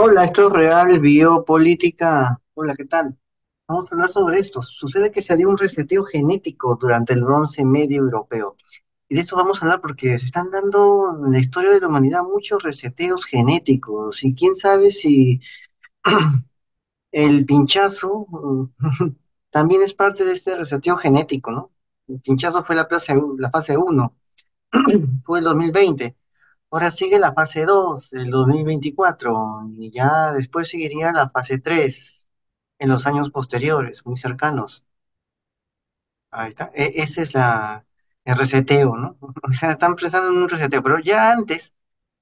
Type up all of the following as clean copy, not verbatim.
Hola, esto es Real Biopolítica. Hola, ¿qué tal? Vamos a hablar sobre esto. Sucede que se dio un reseteo genético durante el Bronce Medio Europeo. Y de esto vamos a hablar porque se están dando en la historia de la humanidad muchos reseteos genéticos. Y quién sabe si el pinchazo también es parte de este reseteo genético, ¿no? El pinchazo fue la fase uno, fue el 2020. Ahora sigue la fase 2 el 2024 y ya después seguiría la fase 3 en los años posteriores, muy cercanos. Ahí está. Ese es el reseteo, ¿no? O sea, están pensando en un reseteo, pero ya antes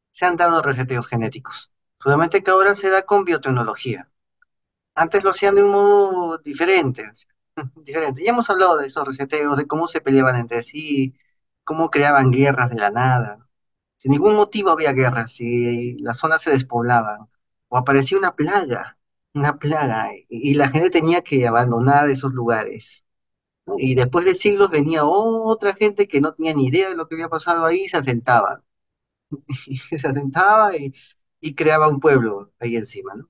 se han dado reseteos genéticos. Solamente que ahora se da con biotecnología. Antes lo hacían de un modo diferente, o sea, diferente. Ya hemos hablado de esos reseteos, de cómo se peleaban entre sí, cómo creaban guerras de la nada. Sin ningún motivo había guerra, si las zonas se despoblaban o aparecía una plaga, y la gente tenía que abandonar esos lugares, ¿no? Y después de siglos venía otra gente que no tenía ni idea de lo que había pasado ahí y se asentaba, se asentaba y creaba un pueblo ahí encima, ¿no?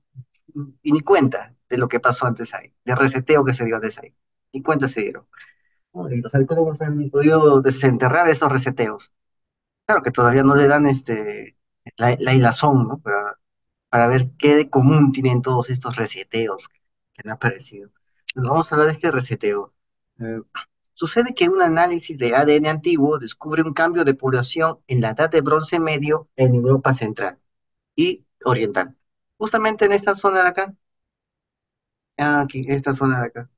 Y ni cuenta de lo que pasó antes ahí, de reseteo que se dio antes ahí, ni cuenta se dieron. ¿No? Y los arqueólogos han podido desenterrar esos reseteos. Claro que todavía no le dan la hilazón, ¿no? Para ver qué de común tienen todos estos reseteos que han aparecido. Nos vamos a hablar de este reseteo. Eh, Sucede que un análisis de ADN antiguo descubre un cambio de población en la edad de Bronce Medio en Europa Central y Oriental. Justamente en esta zona de acá, aquí, esta zona de acá.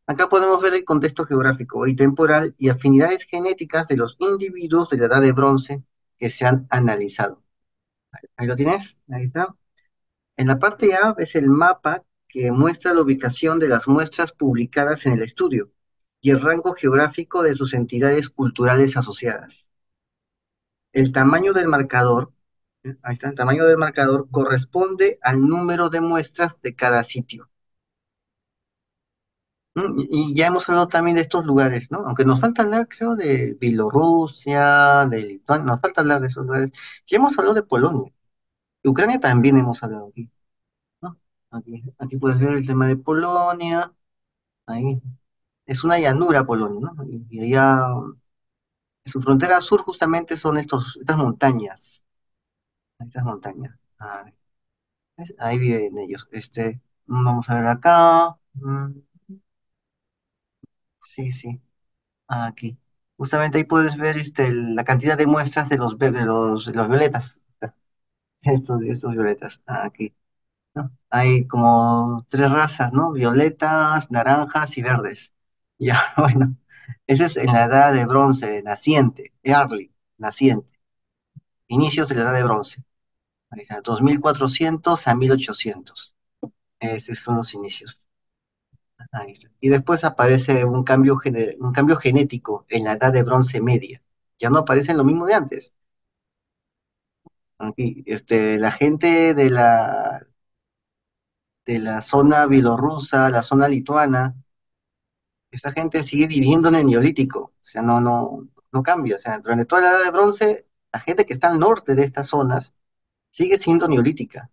Acá podemos ver el contexto geográfico y temporal y afinidades genéticas de los individuos de la edad de bronce que se han analizado. Ahí lo tienes, ahí está. En la parte A ves el mapa que muestra la ubicación de las muestras publicadas en el estudio y el rango geográfico de sus entidades culturales asociadas. El tamaño del marcador, ahí está, el tamaño del marcador corresponde al número de muestras de cada sitio. Y ya hemos hablado también de estos lugares, ¿no? Aunque nos falta hablar, creo, de Bielorrusia, de Lituania, nos falta hablar de esos lugares. Ya hemos hablado de Polonia. De Ucrania también hemos hablado aquí, ¿no? Aquí puedes ver el tema de Polonia. Ahí es una llanura Polonia, ¿no? Y allá en su frontera sur justamente son estas montañas. Estas montañas. Ahí viven ellos. Vamos a ver acá. Sí, sí. Aquí. Justamente ahí puedes ver la cantidad de muestras de los violetas. Estos violetas. Aquí. ¿No? Hay como tres razas, ¿no? Violetas, naranjas y verdes. Ya, bueno. Ese es en la edad de bronce, naciente, early, naciente. Inicios de la edad de bronce. Ahí está, 2400 a 1800. Esos son los inicios. Ahí está. Y después aparece un cambio genético en la edad de bronce media. Ya no aparece lo mismo de antes. Aquí, la gente de la zona bielorrusa, la zona lituana, esa gente sigue viviendo en el Neolítico. O sea, no cambia. O sea, durante toda la edad de bronce, la gente que está al norte de estas zonas sigue siendo neolítica.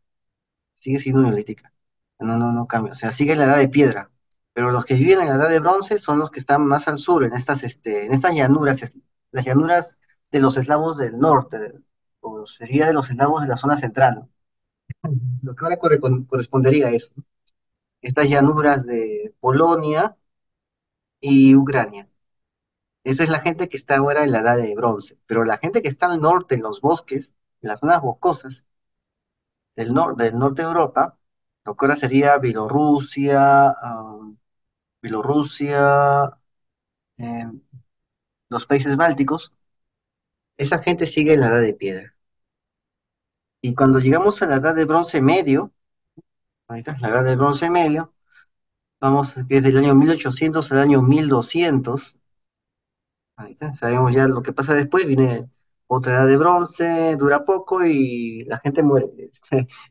Sigue siendo neolítica. No cambia. O sea, sigue en la edad de piedra. Pero los que viven en la edad de bronce son los que están más al sur, en estas llanuras, las llanuras de los eslavos del norte, o sería de los eslavos de la zona central, ¿no? Lo que ahora correspondería a eso. Estas llanuras de Polonia y Ucrania. Esa es la gente que está ahora en la edad de bronce. Pero la gente que está al norte, en los bosques, en las zonas boscosas del norte de Europa, lo que ahora sería Bielorrusia, eh, los países bálticos, esa gente sigue en la edad de piedra. Y cuando llegamos a la edad de bronce medio, ahí está, la edad de bronce medio, vamos, que es del año 1800 al año 1200, ahí está, sabemos ya lo que pasa después, viene otra edad de bronce, dura poco y la gente muere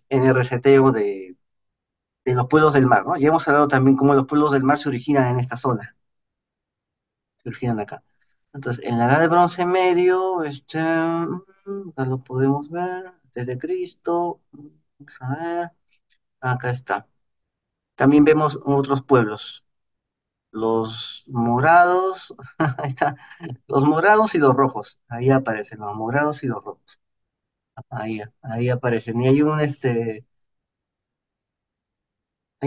en el reseteo de los pueblos del mar, ¿no? Ya hemos hablado también cómo los pueblos del mar se originan en esta zona, se originan acá. Entonces, en la edad de bronce medio, acá lo podemos ver, desde Cristo. Vamos a ver, acá está. También vemos otros pueblos, los morados, ahí está, los morados y los rojos, ahí aparecen los morados y los rojos, ahí aparecen. Y hay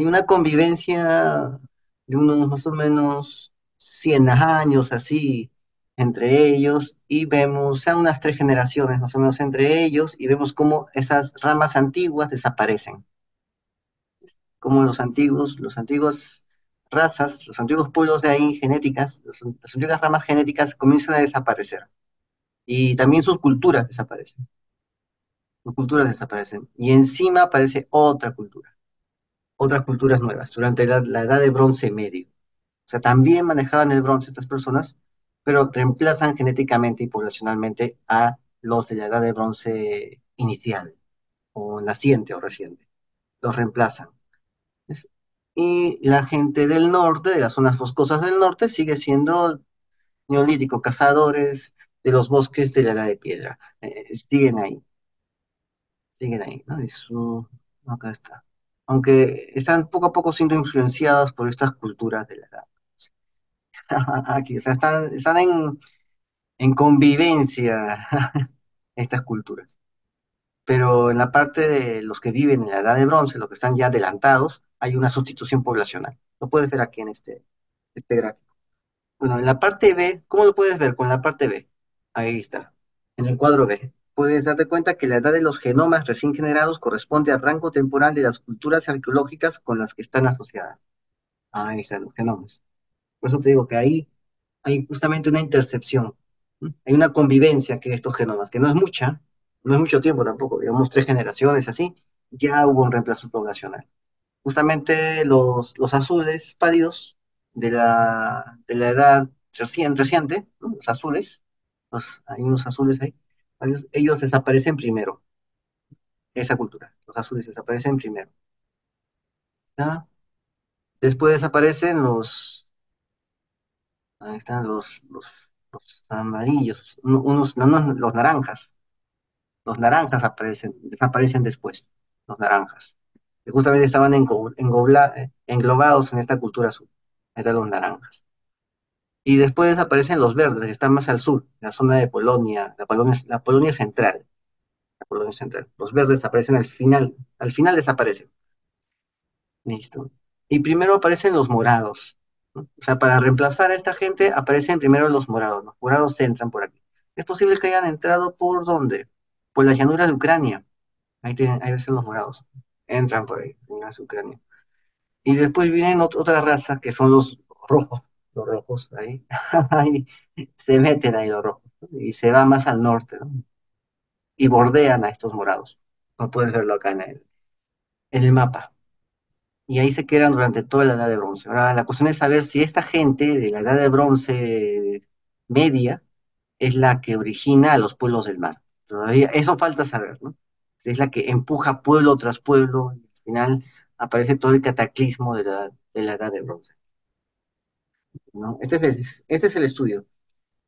una convivencia de unos más o menos 100 años así entre ellos y vemos, o sea, unas 3 generaciones más o menos entre ellos y vemos cómo esas ramas antiguas desaparecen, cómo los antiguos razas, los antiguos pueblos de ahí genéticas, las antiguas ramas genéticas comienzan a desaparecer y también sus culturas desaparecen y encima aparece otra cultura, otras culturas nuevas durante la edad de bronce medio. O sea, también manejaban el bronce estas personas, pero reemplazan genéticamente y poblacionalmente a los de la edad de bronce inicial, o naciente o reciente. Los reemplazan. ¿Ves? Y la gente del norte, de las zonas boscosas del norte, sigue siendo neolítico, cazadores de los bosques de la edad de piedra. Siguen ahí, ¿no? Acá está. Aunque están poco a poco siendo influenciados por estas culturas de la edad. Aquí, o sea, están en convivencia estas culturas. Pero en la parte de los que viven en la edad de bronce, los que están ya adelantados, hay una sustitución poblacional. Lo puedes ver aquí en este gráfico. Bueno, en la parte B, ¿cómo lo puedes ver con la parte B? Ahí está, en el cuadro B. Puedes darte cuenta que la edad de los genomas recién generados corresponde al rango temporal de las culturas arqueológicas con las que están asociadas. Ahí están los genomas. Por eso te digo que ahí hay justamente una intercepción. ¿No? Hay una convivencia que estos genomas, que no es mucha, no es mucho tiempo tampoco, digamos 3 generaciones así, ya hubo un reemplazo poblacional. Justamente los azules pálidos de la edad reciente, ¿no? Los azules, hay unos azules ahí, ellos desaparecen primero, esa cultura, los azules desaparecen primero. ¿Ya? Después desaparecen ahí están los amarillos, los naranjas. Los naranjas desaparecen después, los naranjas. Que justamente estaban englobados en esta cultura azul. Eran los naranjas. Y después desaparecen los verdes, que están más al sur, en la zona de Polonia, la Polonia central. La Polonia central. Los verdes aparecen al final desaparecen. Listo. Y primero aparecen los morados, ¿no? O sea, para reemplazar a esta gente aparecen primero los morados. Los morados entran por aquí. Es posible que hayan entrado por dónde? Por las llanuras de Ucrania. Ahí ves los morados. Entran por ahí, en las Ucrania. Y después vienen otra raza que son rojos. Los rojos, ahí. Ahí se meten ahí los rojos. ¿No? Y se van más al norte, ¿no? Y bordean a estos morados. No puedes verlo acá en el mapa. Y ahí se quedan durante toda la edad de bronce. Ahora, la cuestión es saber si esta gente de la edad de bronce media es la que origina a los pueblos del mar. Todavía, eso falta saber, ¿no? Si es la que empuja pueblo tras pueblo, y al final aparece todo el cataclismo de la edad de bronce, ¿no? Este es el estudio.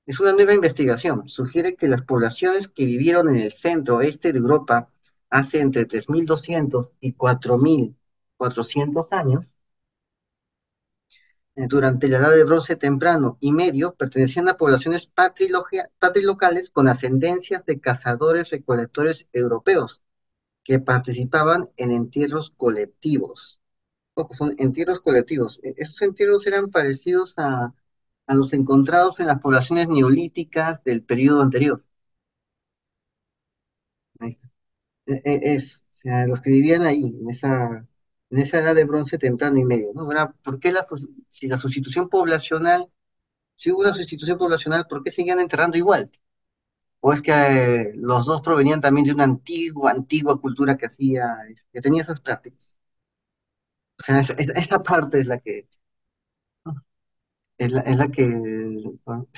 Es una nueva investigación. Sugiere que las poblaciones que vivieron en el centro oeste de Europa hace entre 3.200 y 4.400 años durante la edad de bronce temprano y medio, pertenecían a poblaciones patrilocales con ascendencias de cazadores-recolectores europeos que participaban en entierros colectivos. Ojo, son entierros colectivos. Estos entierros eran parecidos a los encontrados en las poblaciones neolíticas del periodo anterior. Ahí está. O sea, los que vivían ahí, en esa edad de bronce temprano y medio, ¿no? Ahora, ¿por qué si la sustitución poblacional si hubo una sustitución poblacional, ¿por qué seguían enterrando igual? ¿O es que los dos provenían también de una antigua cultura que tenía esas prácticas? O sea, esa parte es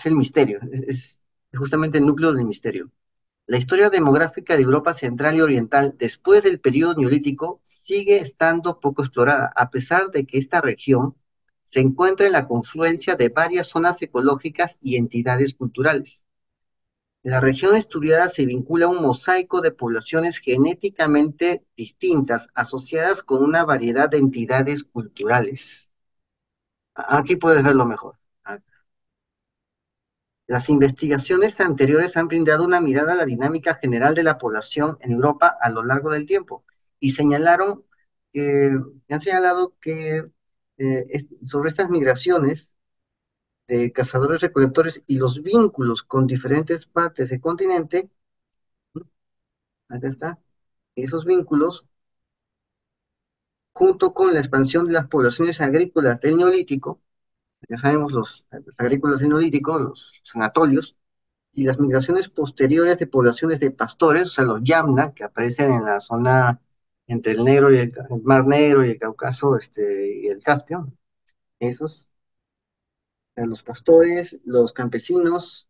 el misterio, es justamente el núcleo del misterio. La historia demográfica de Europa Central y Oriental después del periodo neolítico sigue estando poco explorada, a pesar de que esta región se encuentra en la confluencia de varias zonas ecológicas y entidades culturales. La región estudiada se vincula a un mosaico de poblaciones genéticamente distintas, asociadas con una variedad de entidades culturales. Aquí puedes verlo mejor. Las investigaciones anteriores han brindado una mirada a la dinámica general de la población en Europa a lo largo del tiempo y que, han señalado que sobre estas migraciones de cazadores-recolectores y los vínculos con diferentes partes del continente, acá está, esos vínculos, junto con la expansión de las poblaciones agrícolas del Neolítico, ya sabemos los agrícolas del Neolítico, los anatolios, y las migraciones posteriores de poblaciones de pastores, o sea, los Yamna, que aparecen en la zona entre el Negro y el Mar Negro y el Cáucaso, y el Caspio, esos, los pastores, los campesinos,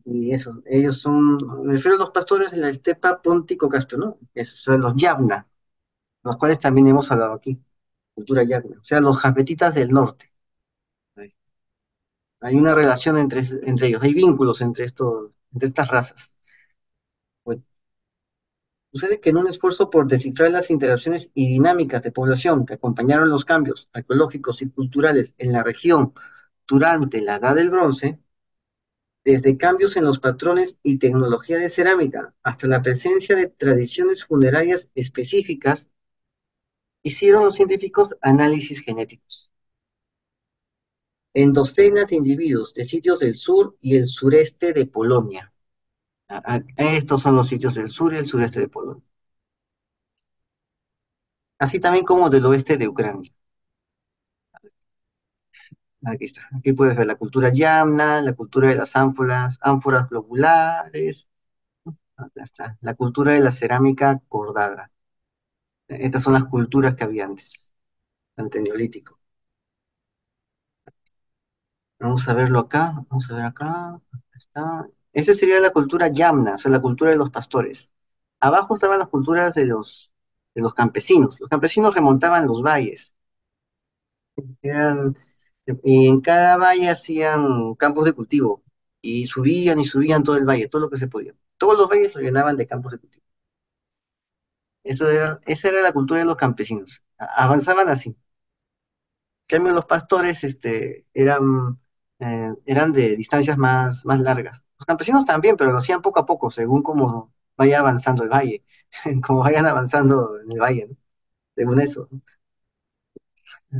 y eso, ellos son, me refiero a los pastores de la estepa Póntico-Caspio, ¿no? Esos son los Yamna, los cuales también hemos hablado aquí, cultura Yamna, o sea, los japetitas del norte. Hay una relación entre ellos, hay vínculos entre estas razas. Bueno, sucede que en un esfuerzo por descifrar las interacciones y dinámicas de población que acompañaron los cambios arqueológicos y culturales en la región durante la Edad del Bronce, desde cambios en los patrones y tecnología de cerámica hasta la presencia de tradiciones funerarias específicas, hicieron los científicos análisis genéticos en docenas de individuos de sitios del sur y el sureste de Polonia. Estos son los sitios del sur y el sureste de Polonia, así también como del oeste de Ucrania. Aquí está. Aquí puedes ver la cultura yamna, la cultura de las ánforas globulares. Acá está. La cultura de la cerámica cordada. Estas son las culturas que había antes, ante el Neolítico. Vamos a verlo acá. Vamos a ver acá. Acá está. Esa sería la cultura yamna, o sea, la cultura de los pastores. Abajo estaban las culturas de los campesinos. Los campesinos remontaban los valles. Eran Y en cada valle hacían campos de cultivo y subían todo el valle, todo lo que se podía. Todos los valles lo llenaban de campos de cultivo. Esa era la cultura de los campesinos. Avanzaban así. En cambio, los pastores eran de distancias más largas. Los campesinos también, pero lo hacían poco a poco, según como vaya avanzando el valle, como vayan avanzando en el valle, ¿no? Según eso, ¿no?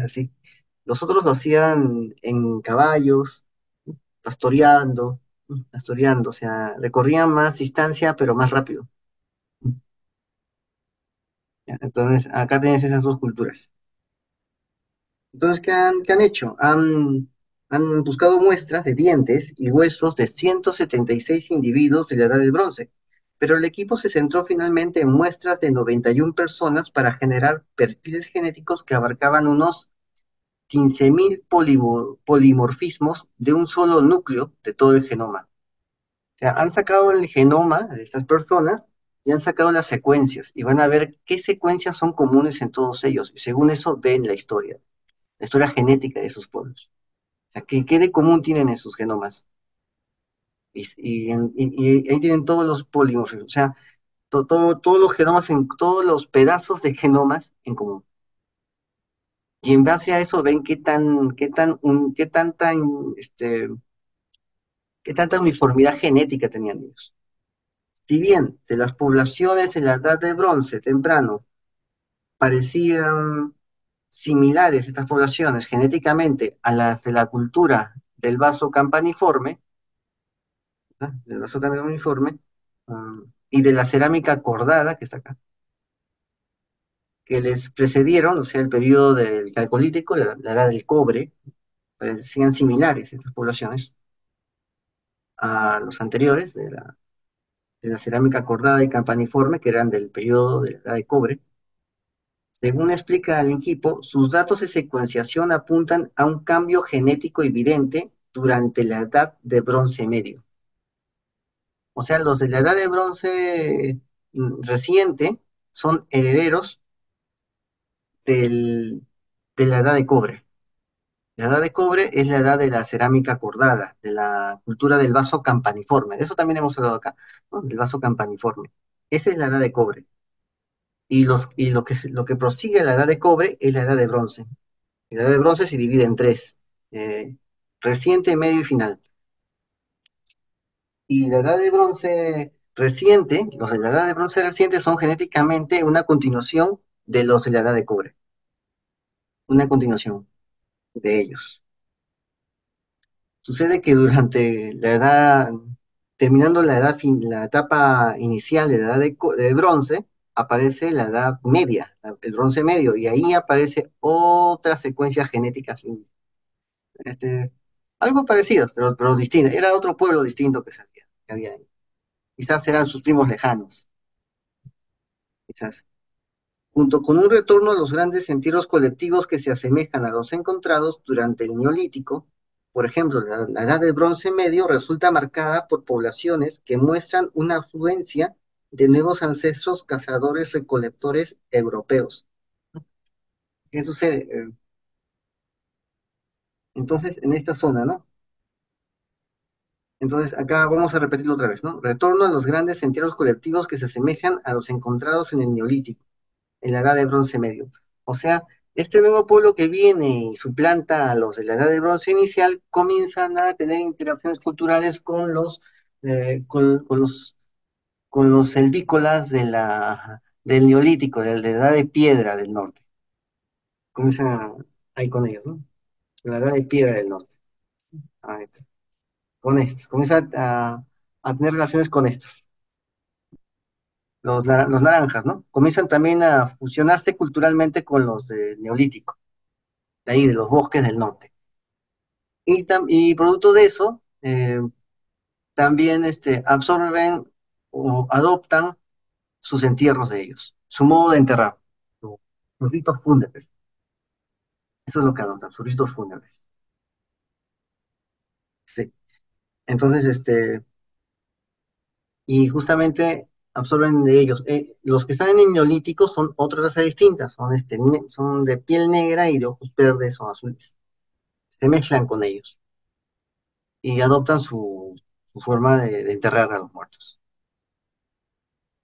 Así. Los otros lo hacían en caballos, pastoreando, pastoreando, o sea, recorrían más distancia, pero más rápido. ¿Ya? Entonces, acá tienes esas dos culturas. Entonces, ¿qué han hecho? Han buscado muestras de dientes y huesos de 176 individuos de la Edad del Bronce, pero el equipo se centró finalmente en muestras de 91 personas para generar perfiles genéticos que abarcaban unos 15.000 polimorfismos de un solo núcleo de todo el genoma. Sea, han sacado el genoma de estas personas y han sacado las secuencias y van a ver qué secuencias son comunes en todos ellos. Y según eso ven la historia genética de esos pueblos. O sea, ¿qué de común tienen en sus genomas? Y ahí tienen todos los polímorfos, o sea, todos los genomas, todos los pedazos de genomas en común. Y en base a eso ven qué tanta uniformidad genética tenían ellos. Si bien de las poblaciones de la Edad de Bronce temprano parecían similares estas poblaciones genéticamente a las de la cultura del vaso campaniforme, ¿no? Del vaso campaniforme, y de la cerámica cordada, que está acá, que les precedieron, o sea, el periodo del Calcolítico, la edad del cobre, parecían similares estas poblaciones a los anteriores de la cerámica cordada y campaniforme, que eran del periodo de la edad de cobre. Según explica el equipo, sus datos de secuenciación apuntan a un cambio genético evidente durante la edad de bronce medio. O sea, los de la edad de bronce reciente son herederos del- de la edad de cobre. La edad de cobre es la edad de la cerámica acordada, de la cultura del vaso campaniforme. De eso también hemos hablado acá, ¿no? Del vaso campaniforme. Esa es la edad de cobre. Lo que prosigue la edad de cobre es la edad de bronce. La edad de bronce se divide en tres, eh, reciente, medio y final. Y la edad de bronce reciente, los de la edad de bronce reciente son genéticamente una continuación de los de la edad de cobre, una continuación de ellos. Sucede que durante la edad, terminando la etapa inicial de la edad de bronce, aparece la edad media, el bronce medio, y ahí aparece otra secuencia genética, este, algo parecidas, pero distintas. Era otro pueblo distinto que había ahí. Quizás eran sus primos lejanos, quizás. Junto con un retorno a los grandes entierros colectivos que se asemejan a los encontrados durante el Neolítico, por ejemplo, la Edad del Bronce Medio resulta marcada por poblaciones que muestran una afluencia de nuevos ancestros cazadores-recolectores europeos. ¿Qué sucede? Entonces, en esta zona, ¿no? Entonces, acá vamos a repetirlo otra vez, ¿no? Retorno a los grandes entierros colectivos que se asemejan a los encontrados en el Neolítico, en la Edad de Bronce Medio. O sea, este nuevo pueblo que viene y suplanta a los de la Edad de Bronce inicial comienzan a tener interacciones culturales con con los selvícolas del Neolítico, de la Edad de Piedra del Norte. Comienzan ahí con ellos, ¿no? La Edad de Piedra del Norte. Ahí está. Con estos. Comienzan a tener relaciones con estos. Los naranjas, ¿no? Comienzan también a fusionarse culturalmente con los del Neolítico, de ahí, de los bosques del norte. Y producto de eso, también absorben o adoptan sus entierros de ellos, su modo de enterrar, sus ritos fúnebres. Eso es lo que adoptan, sus ritos fúnebres. Sí. Entonces, y justamente absorben de ellos. Los que están en el Neolítico son otra raza distinta, son de piel negra y de ojos verdes o azules. Se mezclan con ellos y adoptan su forma de enterrar a los muertos.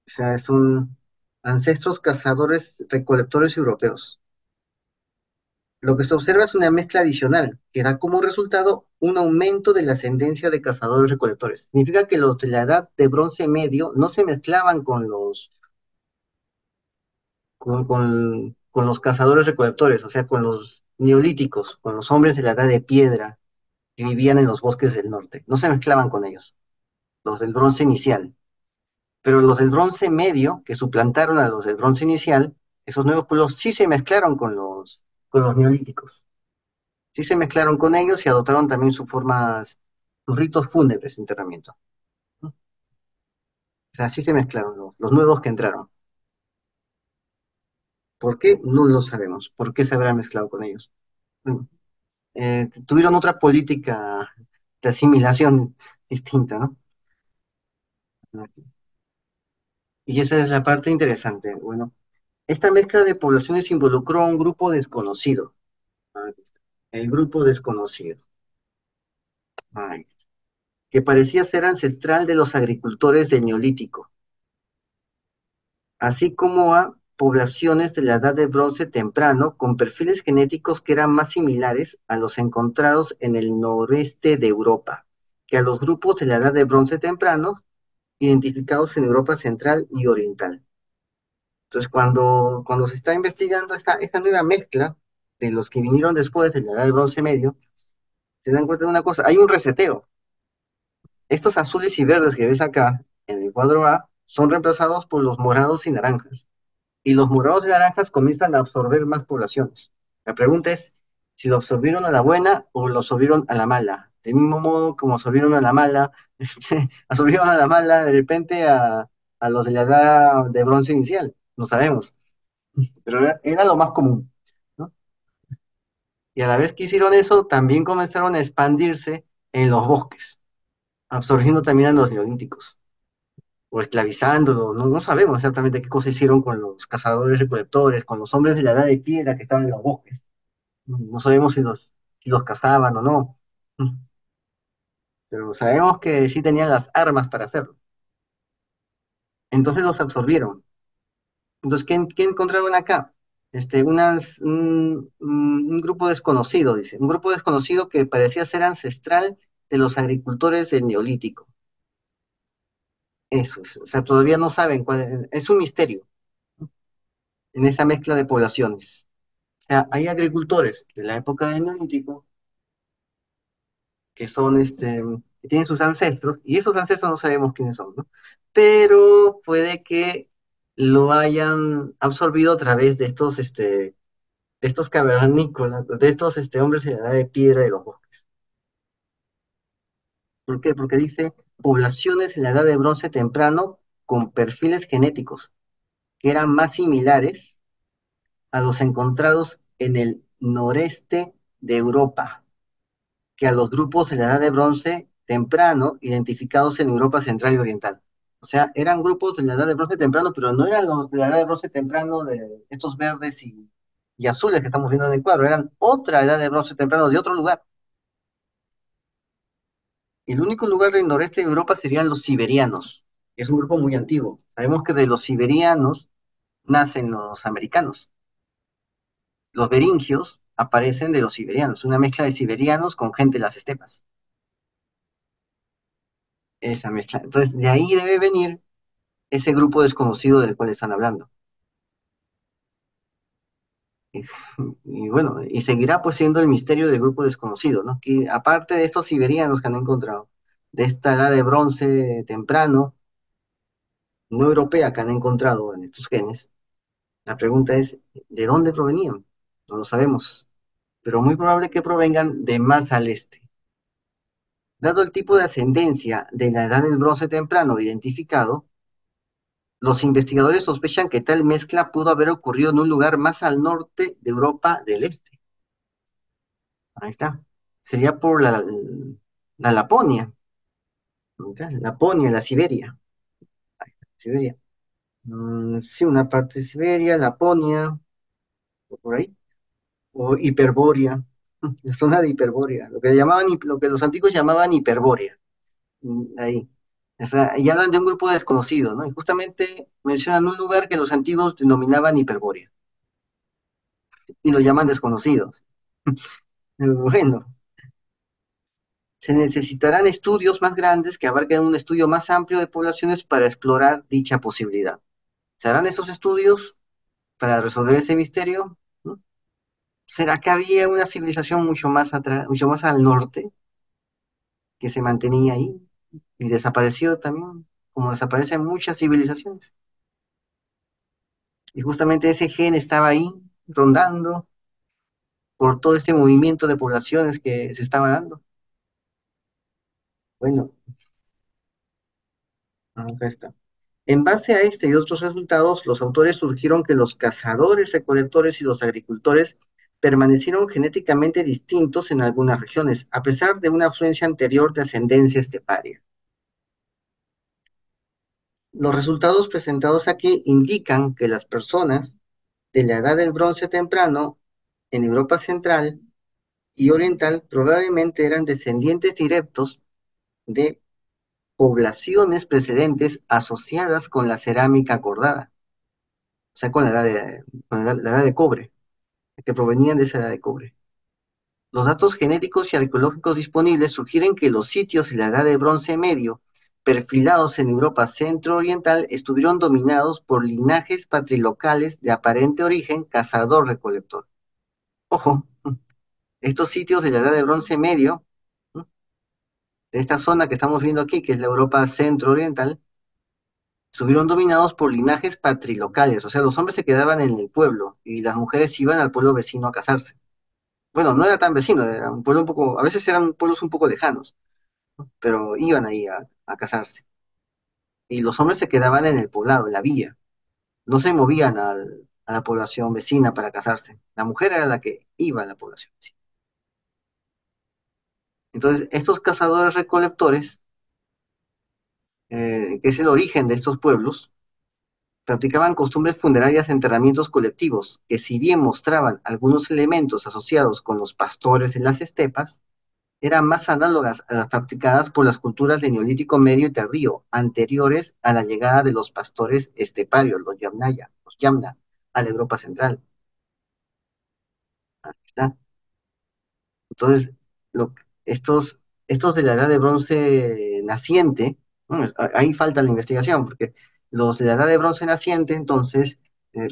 O sea, son ancestros cazadores recolectores europeos. Lo que se observa es una mezcla adicional, que da como resultado un aumento de la ascendencia de cazadores recolectores. Significa que los de la edad de bronce medio no se mezclaban con los cazadores recolectores, o sea, con los neolíticos, con los hombres de la edad de piedra que vivían en los bosques del norte. No se mezclaban con ellos, los del bronce inicial. Pero los del bronce medio, que suplantaron a los del bronce inicial, esos nuevos pueblos sí se mezclaron con los neolíticos. Sí se mezclaron con ellos y adoptaron también sus ritos fúnebres de enterramiento. ¿No? O sea, sí se mezclaron los nuevos que entraron. ¿Por qué? No lo sabemos. ¿Por qué se habrá mezclado con ellos? Bueno, tuvieron otra política de asimilación distinta, ¿no? Y esa es la parte interesante. Bueno, esta mezcla de poblaciones involucró a un grupo desconocido. Ahí está. El grupo desconocido. Ahí está. Que parecía ser ancestral de los agricultores del Neolítico, así como a poblaciones de la Edad de Bronce temprano con perfiles genéticos que eran más similares a los encontrados en el noreste de Europa que a los grupos de la Edad de Bronce temprano identificados en Europa central y oriental. Entonces, cuando se está investigando esta nueva mezcla de los que vinieron después de la Edad de Bronce medio, se dan cuenta de una cosa, hay un reseteo. Estos azules y verdes que ves acá en el cuadro A son reemplazados por los morados y naranjas. Y los morados y naranjas comienzan a absorber más poblaciones. La pregunta es si lo absorbieron a la buena o lo absorbieron a la mala. Del mismo modo como absorbieron a la mala, absorbieron a la mala de repente a los de la edad de bronce inicial. No sabemos, pero era lo más común, ¿no? Y a la vez que hicieron eso, también comenzaron a expandirse en los bosques, absorbiendo también a los neolíticos o esclavizándolos, no sabemos exactamente qué cosa hicieron con los cazadores recolectores, con los hombres de la edad de piedra que estaban en los bosques. No sabemos si los cazaban o no. Pero sabemos que sí tenían las armas para hacerlo. Entonces los absorbieron. Entonces, ¿qué encontraron acá? Un grupo desconocido, dice. Un grupo desconocido que parecía ser ancestral de los agricultores del Neolítico. Eso es. O sea, todavía no saben cuál es un misterio en esa mezcla de poblaciones. O sea, hay agricultores de la época del Neolítico que son, que tienen sus ancestros, y esos ancestros no sabemos quiénes son, ¿no? Pero puede que lo hayan absorbido a través de estos cavernícolas, de estos, hombres de la edad de piedra de los bosques. ¿Por qué? Porque dice poblaciones en la edad de bronce temprano con perfiles genéticos que eran más similares a los encontrados en el noreste de Europa que a los grupos de la edad de bronce temprano identificados en Europa central y oriental. O sea, eran grupos de la edad de bronce temprano, pero no eran los de la edad de bronce temprano de estos verdes y azules que estamos viendo en el cuadro, eran otra edad de bronce temprano de otro lugar. El único lugar del noreste de Europa serían los siberianos, que es un grupo muy antiguo. Sabemos que de los siberianos nacen los americanos. Los beringios aparecen de los siberianos, una mezcla de siberianos con gente de las estepas. Esa mezcla. Entonces, de ahí debe venir ese grupo desconocido del cual están hablando. Y, y bueno, y seguirá pues siendo el misterio del grupo desconocido, ¿no? Que aparte de estos siberianos que han encontrado, de esta edad de bronce temprano, no europea que han encontrado en estos genes, la pregunta es, ¿de dónde provenían? No lo sabemos, pero muy probable que provengan de más al este. Dado el tipo de ascendencia de la edad del bronce temprano identificado, los investigadores sospechan que tal mezcla pudo haber ocurrido en un lugar más al norte de Europa del Este. Ahí está. Sería por la Laponia. Ahí está. Laponia, la Siberia. Siberia. Sí, una parte de Siberia, Laponia, o por ahí. O Hiperbórea. La zona de Hiperbórea. Lo que los antiguos llamaban Hiperbórea. Ahí. O sea, y hablan de un grupo desconocido, ¿no? Y justamente mencionan un lugar que los antiguos denominaban Hiperbórea. Y lo llaman desconocidos. Bueno, se necesitarán estudios más grandes que abarquen un estudio más amplio de poblaciones para explorar dicha posibilidad. ¿Se harán esos estudios para resolver ese misterio? ¿No? ¿Será que había una civilización mucho más atrás, mucho más al norte que se mantenía ahí y desapareció también, como desaparecen muchas civilizaciones? Y justamente ese gen estaba ahí rondando por todo este movimiento de poblaciones que se estaba dando. Bueno, acá está. En base a este y otros resultados, los autores surgieron que los cazadores, recolectores y los agricultores permanecieron genéticamente distintos en algunas regiones, a pesar de una afluencia anterior de ascendencia esteparia. Los resultados presentados aquí indican que las personas de la edad del bronce temprano en Europa central y oriental probablemente eran descendientes directos de poblaciones precedentes asociadas con la cerámica acordada, o sea, con la edad de cobre, que provenían de esa edad de cobre. Los datos genéticos y arqueológicos disponibles sugieren que los sitios de la edad de bronce medio, perfilados en Europa centro-oriental, estuvieron dominados por linajes patrilocales de aparente origen cazador-recolector. Ojo, estos sitios de la edad de bronce medio, ¿no?, de esta zona que estamos viendo aquí, que es la Europa centro-oriental, estuvieron dominados por linajes patrilocales, o sea, los hombres se quedaban en el pueblo y las mujeres iban al pueblo vecino a casarse. Bueno, no era tan vecino, era un pueblo un poco, a veces eran pueblos un poco lejanos, pero iban ahí a casarse. Y los hombres se quedaban en el poblado, en la villa, no se movían a la población vecina para casarse. La mujer era la que iba a la población vecina. Entonces, estos cazadores recolectores, que es el origen de estos pueblos, Practicaban costumbres funerarias de enterramientos colectivos, que si bien mostraban algunos elementos asociados con los pastores en las estepas, eran más análogas a las practicadas por las culturas del Neolítico medio y tardío, anteriores a la llegada de los pastores esteparios, los Yamna, a la Europa central. ¿Está? Entonces, lo- estos, estos de la edad de bronce naciente, ¿no? Ahí falta la investigación, porque los de la edad de bronce naciente, entonces,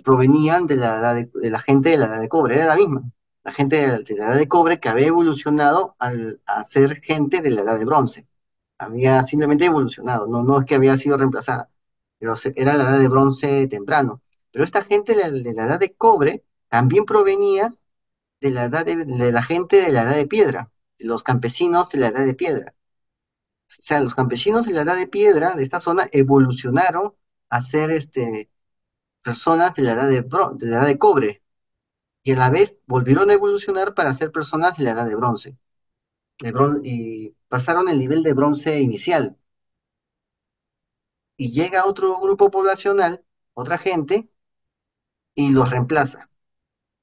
provenían de la edad de la gente de la edad de cobre, era la misma. La gente de la edad de cobre que había evolucionado a ser gente de la edad de bronce. Había simplemente evolucionado, no es que había sido reemplazada, pero era la edad de bronce temprano. Pero esta gente de la edad de cobre también provenía de de la gente de la edad de piedra, de los campesinos de la edad de piedra. O sea, los campesinos de la edad de piedra de esta zona evolucionaron a ser personas de la edad de la edad de cobre y a la vez volvieron a evolucionar para ser personas de la edad de bronce. Y pasaron el nivel de bronce inicial y llega otro grupo poblacional, otra gente, y los reemplaza.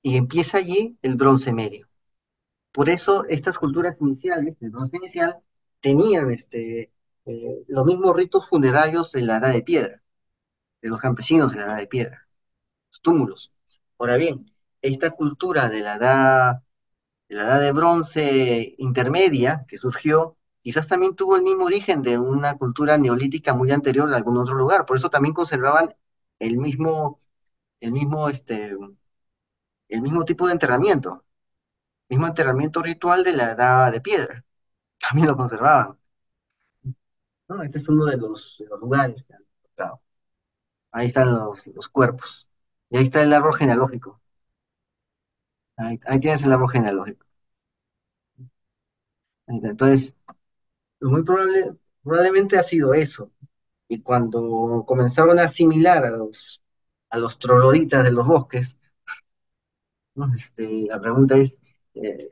Y empieza allí el bronce medio. Por eso estas culturas iniciales, el bronce inicial, tenían los mismos ritos funerarios de la edad de piedra, de los campesinos de la edad de piedra, los túmulos. Ahora bien, esta cultura de la edad de bronce intermedia que surgió, quizás también tuvo el mismo origen de una cultura neolítica muy anterior de algún otro lugar. Por eso también conservaban el mismo, el mismo, este, el mismo tipo de enterramiento, mismo enterramiento ritual de la edad de piedra. También lo conservaban. ¿No? Este es uno de los lugares que han encontrado. Ahí están los cuerpos. Y ahí está el árbol genealógico. Ahí tienes el árbol genealógico. Ahí está. Entonces, lo muy probablemente ha sido eso. Y cuando comenzaron a asimilar a los trogloditas de los bosques, ¿no? La pregunta es, eh,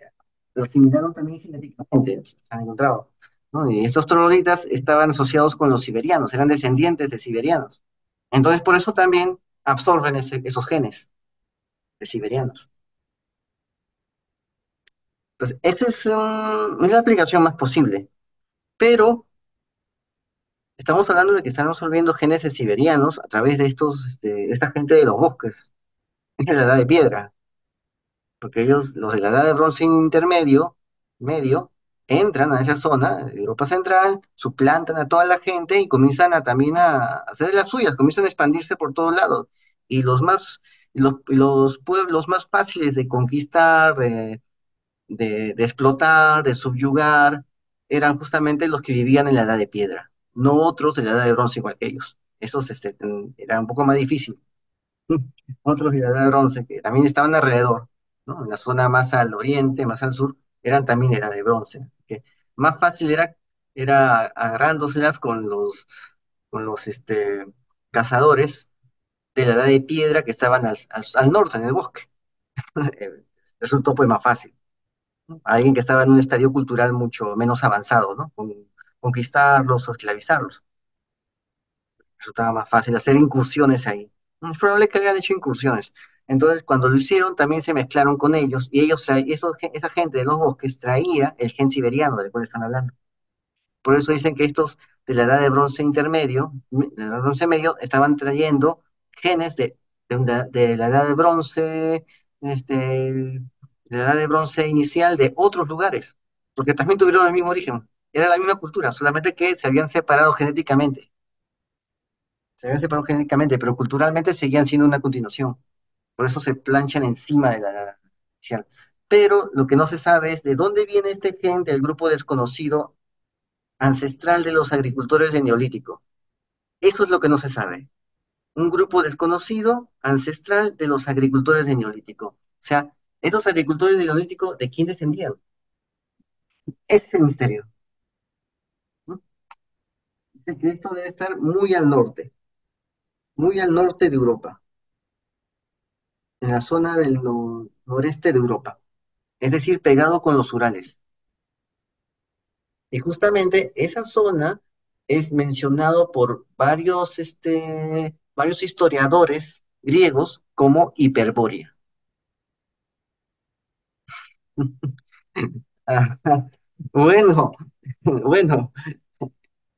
¿lo asimilaron también genéticamente? Se han encontrado. ¿No? Y estos trogloditas estaban asociados con los siberianos, eran descendientes de siberianos. Entonces, por eso también absorben esos genes de siberianos. Entonces, es la aplicación más posible, pero estamos hablando de que están absorbiendo genes de siberianos a través de esta gente de los bosques, de la edad de piedra, porque ellos, los de la edad de bronce medio, entran a esa zona de Europa Central, suplantan a toda la gente y comienzan también a hacer de las suyas, comienzan a expandirse por todos lados. Y los pueblos más fáciles de conquistar, de explotar, de subyugar, eran justamente los que vivían en la edad de piedra, no otros de la edad de bronce igual que ellos. Esos era un poco más difícil. Otros de la edad de bronce que también estaban alrededor, ¿no? En la zona más al oriente, más al sur, eran también edad de bronce. Así que más fácil era agarrándoselas con los cazadores de la edad de piedra que estaban al norte, en el bosque. Resultó pues más fácil, ¿no? Alguien que estaba en un estadio cultural mucho menos avanzado, ¿no? Conquistarlos o esclavizarlos. Resultaba más fácil hacer incursiones ahí. Es probable que hayan hecho incursiones. Entonces, cuando lo hicieron, también se mezclaron con ellos y esa gente de los bosques traía el gen siberiano del cual están hablando. Por eso dicen que estos de la edad de bronce intermedio, de la edad de bronce medio, estaban trayendo genes de la edad de bronce, de la edad de bronce inicial de otros lugares, porque también tuvieron el mismo origen. Era la misma cultura, solamente que se habían separado genéticamente. Se habían separado genéticamente, pero culturalmente seguían siendo una continuación. Por eso se planchan encima de la edad inicial. Pero lo que no se sabe es de dónde viene este gen del grupo desconocido ancestral de los agricultores del Neolítico. Eso es lo que no se sabe. Un grupo desconocido ancestral de los agricultores del Neolítico. O sea, esos agricultores del Neolítico, ¿de quién descendían? Ese es el misterio, ¿no? Dice que esto debe estar muy al norte de Europa, en la zona del noreste de Europa, es decir, pegado con los Urales. Y justamente esa zona es mencionado por varios varios historiadores griegos como Hiperbórea. Ajá. Bueno, bueno,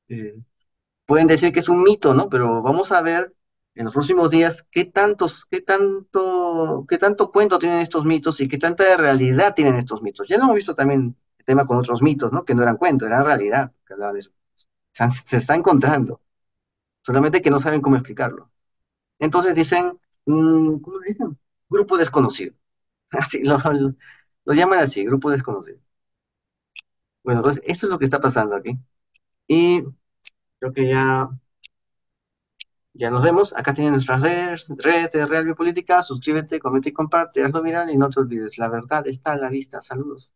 eh, pueden decir que es un mito, ¿no? Pero vamos a ver en los próximos días qué tanto cuento tienen estos mitos y qué tanta realidad tienen estos mitos. Ya lo hemos visto también el tema con otros mitos, ¿no? Que no eran cuentos, eran realidad. Que hablaban de eso. Se está encontrando, solamente que no saben cómo explicarlo. Entonces dicen, ¿cómo le dicen? Grupo desconocido. Así lo llaman así, grupo desconocido. Bueno, entonces esto es lo que está pasando aquí. Y creo que ya nos vemos. Acá tienen nuestras redes de Real Biopolítica. Suscríbete, comenta y comparte, hazlo viral y no te olvides. La verdad está a la vista. Saludos.